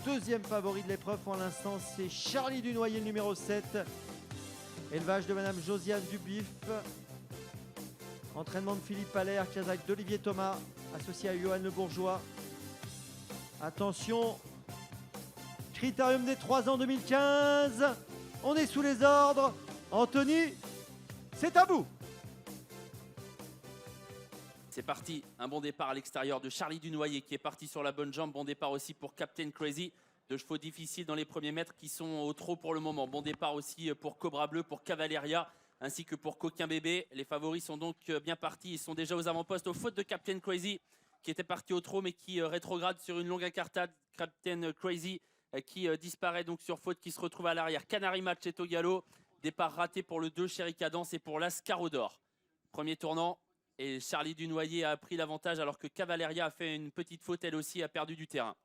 deuxième favori de l'épreuve pour l'instant, c'est Charlie Dunoyer, le numéro 7. Élevage de Madame Josiane Dubuif. Entraînement de Philippe Allaire, Kazakh d'Olivier Thomas, associé à Johan Le Bourgeois. Attention, Critérium des 3 ans 2015. On est sous les ordres. Anthony, c'est à vous. C'est parti, un bon départ à l'extérieur de Charlie Dunoyer qui est parti sur la bonne jambe. Bon départ aussi pour Captain Crazy. Deux chevaux difficiles dans les premiers mètres qui sont au trot pour le moment. Bon départ aussi pour Cobra Bleu, pour Cavalleria ainsi que pour Coquin Bébé. Les favoris sont donc bien partis. Ils sont déjà aux avant-postes aux fautes de Captain Crazy qui était parti au trot mais qui rétrograde sur une longue incartade. Captain Crazy qui disparaît donc sur faute, qui se retrouve à l'arrière. Canary Match est au galop. Départ raté pour le 2 Chéri Cadence et pour l'As Carodor. Premier tournant. Et Charlie Dunoyer a pris l'avantage alors que Cavalleria a fait une petite faute, elle aussi a perdu du terrain.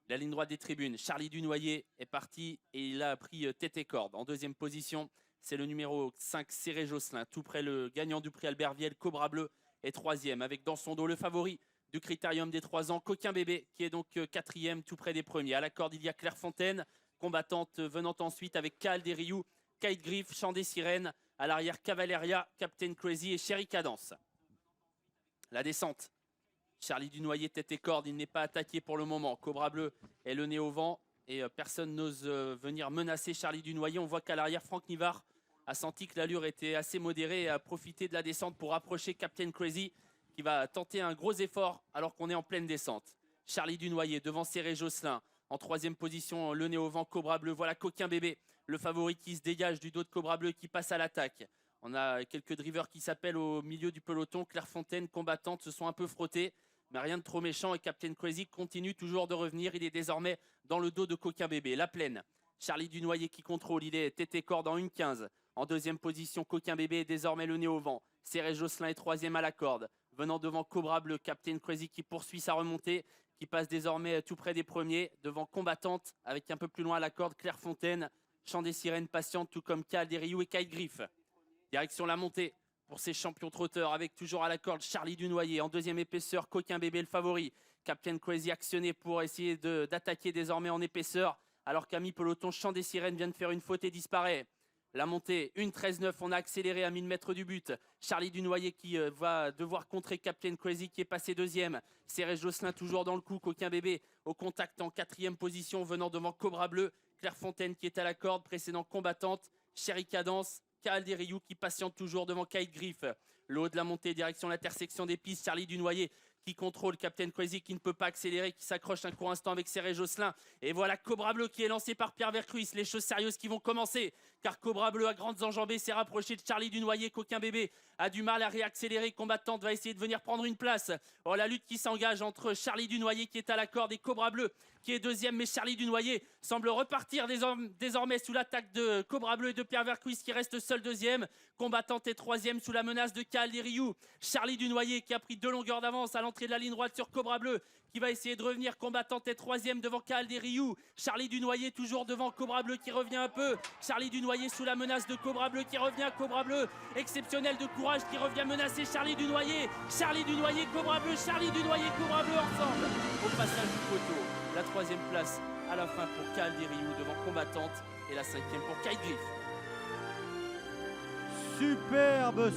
La ligne droite des tribunes, Charlie Dunoyer est parti et il a pris tête et corde. En deuxième position, c'est le numéro 5, Céré Josselin, tout près le gagnant du prix Albert Viel, Cobra Bleu est troisième, avec dans son dos le favori du Critérium des 3 ans, Coquin Bébé, qui est donc quatrième, tout près des premiers. À la corde, il y a Clairefontaine, combattante venant ensuite avec Kaal des Rioux, Kite Griff, Chant des Sirènes. À l'arrière, Cavalleria, Captain Crazy et Chéri Cadence. La descente. Charlie Dunoyer, tête et corde, il n'est pas attaqué pour le moment. Cobra Bleu est le nez au vent et personne n'ose venir menacer Charlie Dunoyer. On voit qu'à l'arrière, Franck Nivard a senti que l'allure était assez modérée et a profité de la descente pour approcher Captain Crazy qui va tenter un gros effort alors qu'on est en pleine descente. Charlie Dunoyer devant Céré Josselin. En troisième position, le nez au vent, Cobra Bleu. Voilà Coquin Bébé, le favori qui se dégage du dos de Cobra Bleu qui passe à l'attaque. On a quelques drivers qui s'appellent au milieu du peloton. Clairefontaine, combattante, se sont un peu frottés, mais rien de trop méchant. Et Captain Crazy continue toujours de revenir. Il est désormais dans le dos de Coquin Bébé. La plaine. Charlie Dunoyer qui contrôle. Il est tête et corde en 1,15. En deuxième position, Coquin Bébé est désormais le nez au vent. Céré Josselin est troisième à la corde. Venant devant Cobra Bleu, Captain Crazy qui poursuit sa remontée, qui passe désormais tout près des premiers. Devant Combattante, avec un peu plus loin à la corde, Clairefontaine. Chant des Sirènes patiente, tout comme Kaal des Rioux et Kite Griff. Direction la montée pour ces champions trotteurs avec toujours à la corde Charlie Dunoyer. En deuxième épaisseur, Coquin Bébé le favori. Captain Crazy actionné pour essayer d'attaquer désormais en épaisseur. Alors qu'à mi-peloton, Chant des Sirènes vient de faire une faute et disparaît. La montée, 1,13,9, on a accéléré à 1000 mètres du but. Charlie Dunoyer qui va devoir contrer Captain Crazy qui est passé deuxième. Céré Josselin toujours dans le coup. Coquin Bébé au contact en quatrième position venant devant Cobra Bleu. Clairefontaine qui est à la corde, précédent combattante. Chéri Cadence. Kaal des Rioux qui patiente toujours devant Kite Griff. Le haut de la montée, direction l'intersection des pistes. Charlie Dunoyer qui contrôle Captain Crazy qui ne peut pas accélérer, qui s'accroche un court instant avec Céré Josselin. Et voilà Cobra Bleu qui est lancé par Pierre Vercruis. Les choses sérieuses qui vont commencer car Cobra Bleu à grandes enjambées s'est rapproché de Charlie Dunoyer. Coquin Bébé a du mal à réaccélérer. Combattante va essayer de venir prendre une place. Oh, la lutte qui s'engage entre Charlie Dunoyer qui est à la corde et Cobra Bleu qui est deuxième. Mais Charlie Dunoyer semble repartir désormais sous l'attaque de Cobra Bleu et de Pierre Vercruis qui reste seul deuxième. Combattante est troisième sous la menace de Kaal des Rioux. Charlie Dunoyer qui a pris 2 longueurs d'avance à l'entrée de la ligne droite sur Cobra Bleu qui va essayer de revenir. Combattante est troisième devant Kaal des Rioux. Charlie Dunoyer toujours devant Cobra Bleu qui revient un peu. Charlie Dunoyer sous la menace de Cobra Bleu qui revient. Cobra Bleu exceptionnel de courage qui revient menacer Charlie Dunoyer. Charlie Dunoyer, Cobra Bleu, Charlie Dunoyer, Cobra Bleu ensemble au passage du poteau. La troisième place à la fin pour Kaal des Rioux devant Combattante et la cinquième pour Kite Griff. Superbe,